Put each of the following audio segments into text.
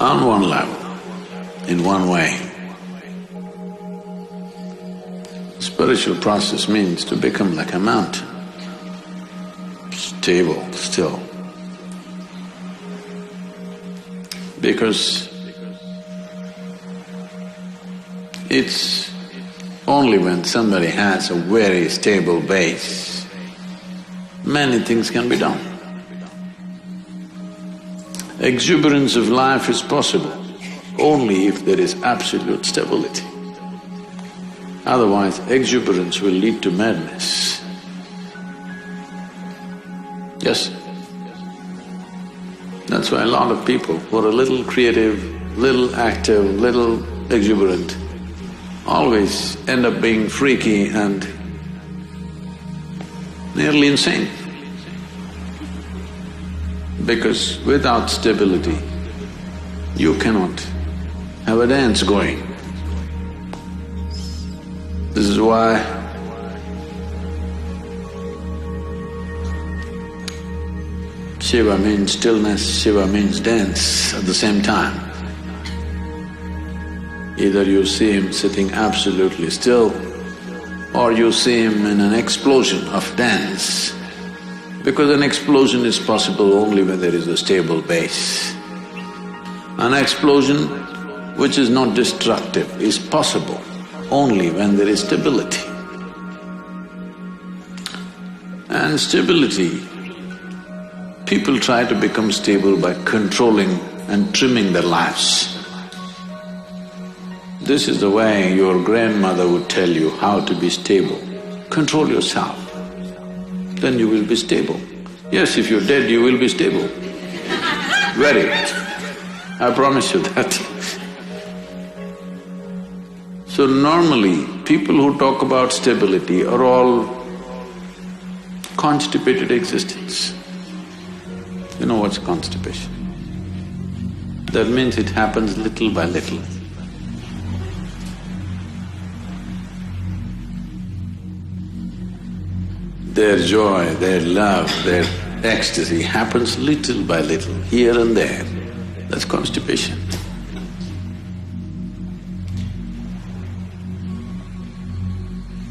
on one level, in one way. Spiritual process means to become like a mountain, stable, still. Because it's only when somebody has a very stable base, many things can be done. Exuberance of life is possible only if there is absolute stability. Otherwise, exuberance will lead to madness. Yes? That's why a lot of people who are a little creative, little active, little exuberant, always end up being freaky and nearly insane. Because without stability, you cannot have a dance going. This is why Shiva means stillness, Shiva means dance at the same time. Either you see him sitting absolutely still or you see him in an explosion of dance. Because an explosion is possible only when there is a stable base. An explosion which is not destructive is possible only when there is stability. And stability, people try to become stable by controlling and trimming their lives. This is the way your grandmother would tell you how to be stable. Control yourself, then you will be stable. Yes, if you're dead, you will be stable. Very. I promise you that. So normally, people who talk about stability are all constipated existence. You know what's constipation? That means it happens little by little. Their joy, their love, their ecstasy happens little by little, here and there. That's constipation.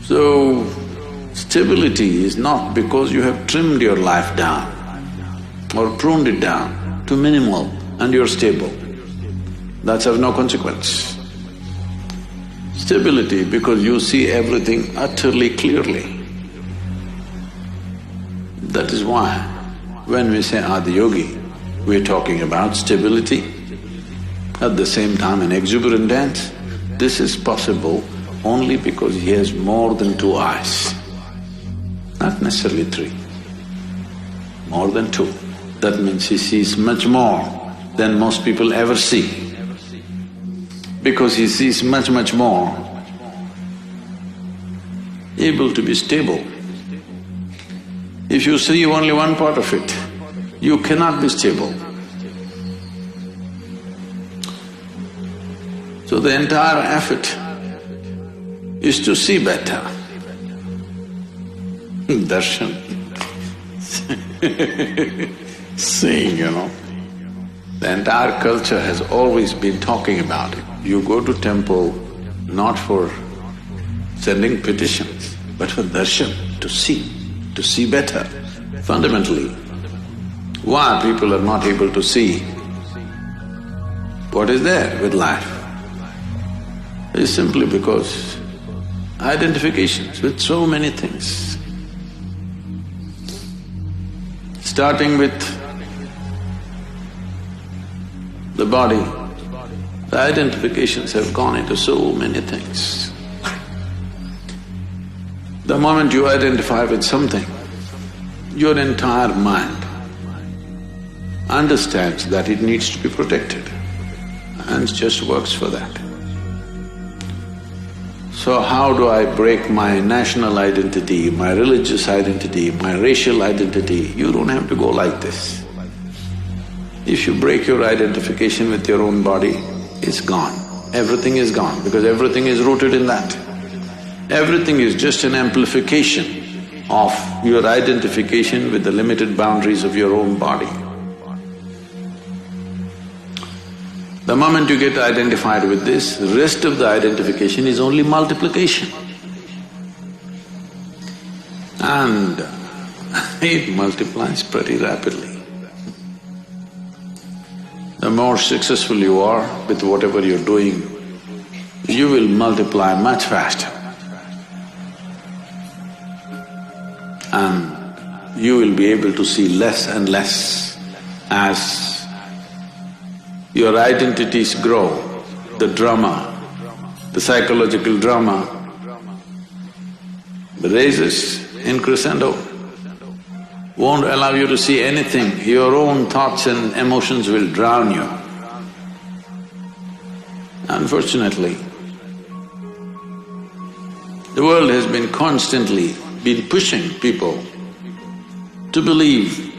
So, stability is not because you have trimmed your life down or pruned it down to minimal and you're stable. That's of no consequence. Stability because you see everything utterly clearly. That is why when we say Adiyogi, we're talking about stability, at the same time an exuberant dance. This is possible only because he has more than two eyes, not necessarily three, more than two. That means he sees much more than most people ever see. Because he sees much, much more, able to be stable. If you see only one part of it, you cannot be stable. So the entire effort is to see better. Darshan. Seeing, you know. The entire culture has always been talking about it. You go to temple not for sending petitions, but for darshan, to see better. Fundamentally, why people are not able to see what is there with life is simply because identifications with so many things. Starting with the body, the identifications have gone into so many things. The moment you identify with something, your entire mind understands that it needs to be protected and just works for that. So how do I break my national identity, my religious identity, my racial identity? You don't have to go like this. If you break your identification with your own body, it's gone. Everything is gone because everything is rooted in that. Everything is just an amplification of your identification with the limited boundaries of your own body. The The moment you get identified with this, rest of the identification is only multiplication. And it multiplies pretty rapidly. The more successful you are with whatever you're doing, you will multiply much faster. And you will be able to see less and less as your identities grow, the drama, the psychological drama raises in crescendo, won't allow you to see anything, your own thoughts and emotions will drown you. Unfortunately, the world has been constantly pushing people to believe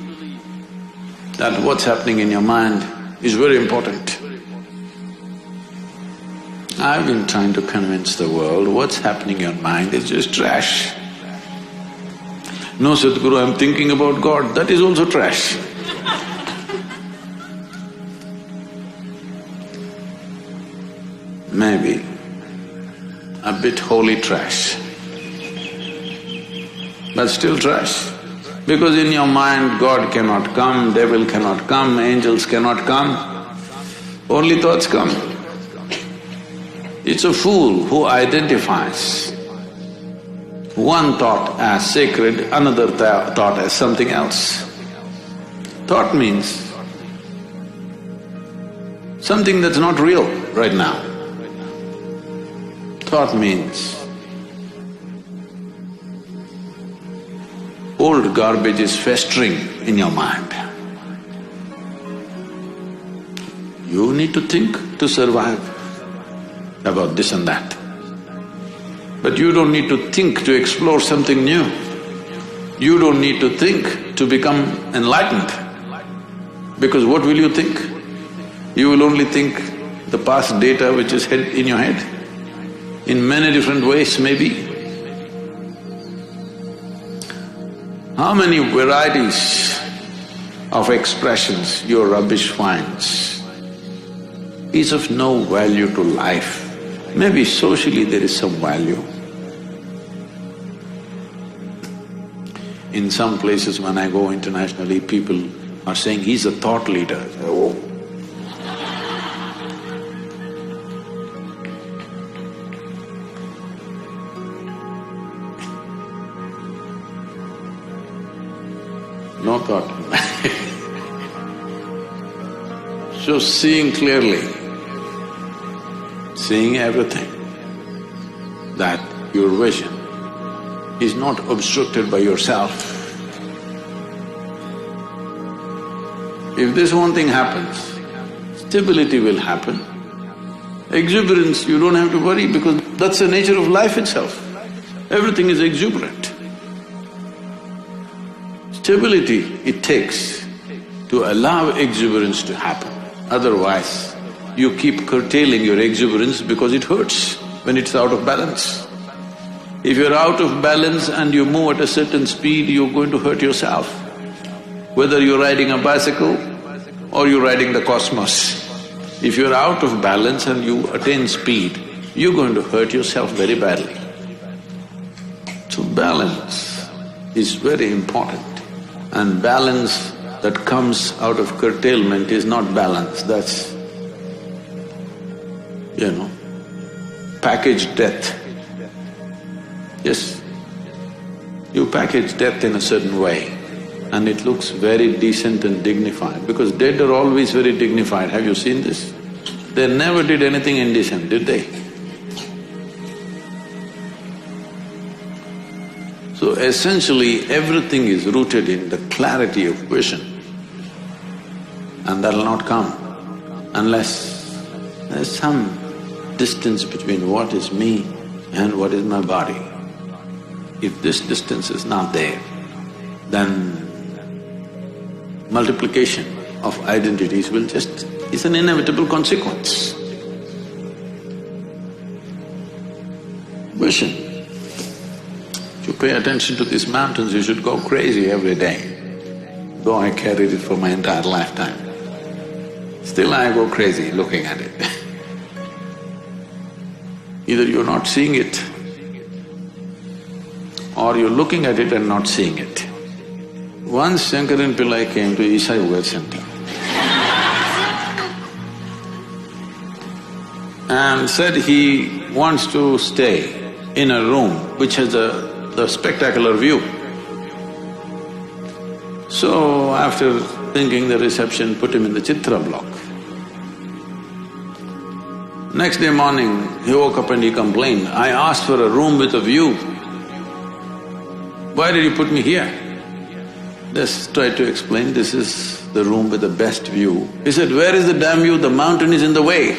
that what's happening in your mind is very important. I've been trying to convince the world what's happening in your mind is just trash. No, Sadhguru, I'm thinking about God, that is also trash. Maybe a bit holy trash, but still trash. Because in your mind, God cannot come, devil cannot come, angels cannot come, only thoughts come. It's a fool who identifies one thought as sacred, another thought as something else. Thought means something that's not real right now. Thought means old garbage is festering in your mind. You need to think to survive about this and that. But you don't need to think to explore something new. You don't need to think to become enlightened. Because what will you think? You will only think the past data which is in your head, in many different ways maybe. How many varieties of expressions your rubbish finds is of no value to life. Maybe socially there is some value. In some places when I go internationally, people are saying, he's a thought leader. I say, oh. No thought. So seeing clearly, seeing everything, that your vision is not obstructed by yourself. If this one thing happens, stability will happen. Exuberance, you don't have to worry because that's the nature of life itself. Everything is exuberant. Stability it takes to allow exuberance to happen. Otherwise, you keep curtailing your exuberance because it hurts when it's out of balance. If you're out of balance and you move at a certain speed, you're going to hurt yourself. Whether you're riding a bicycle or you're riding the cosmos, if you're out of balance and you attain speed, you're going to hurt yourself very badly. So balance is very important. And balance that comes out of curtailment is not balance, that's, packaged death. Yes, you package death in a certain way and it looks very decent and dignified because dead are always very dignified. Have you seen this? They never did anything indecent, did they? So essentially, everything is rooted in the clarity of vision, and that'll not come unless there's some distance between what is me and what is my body. If this distance is not there, then multiplication of identities will it's an inevitable consequence. Vision. If you pay attention to these mountains, you should go crazy every day, though I carried it for my entire lifetime. Still I go crazy looking at it. Either you're not seeing it, or you're looking at it and not seeing it. Once Shankaran Pillai came to Isha Yoga Center and said he wants to stay in a room which has the spectacular view. So after thinking the reception put him in the Chitra block. Next day morning, he woke up and he complained, I asked for a room with a view. Why did you put me here? Just tried to explain, this is the room with the best view. He said, where is the damn view? The mountain is in the way.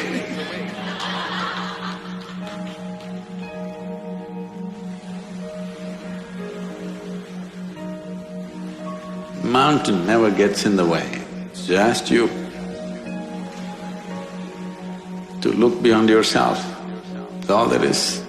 Mountain never gets in the way, it's just you. To look beyond yourself, that's all there is.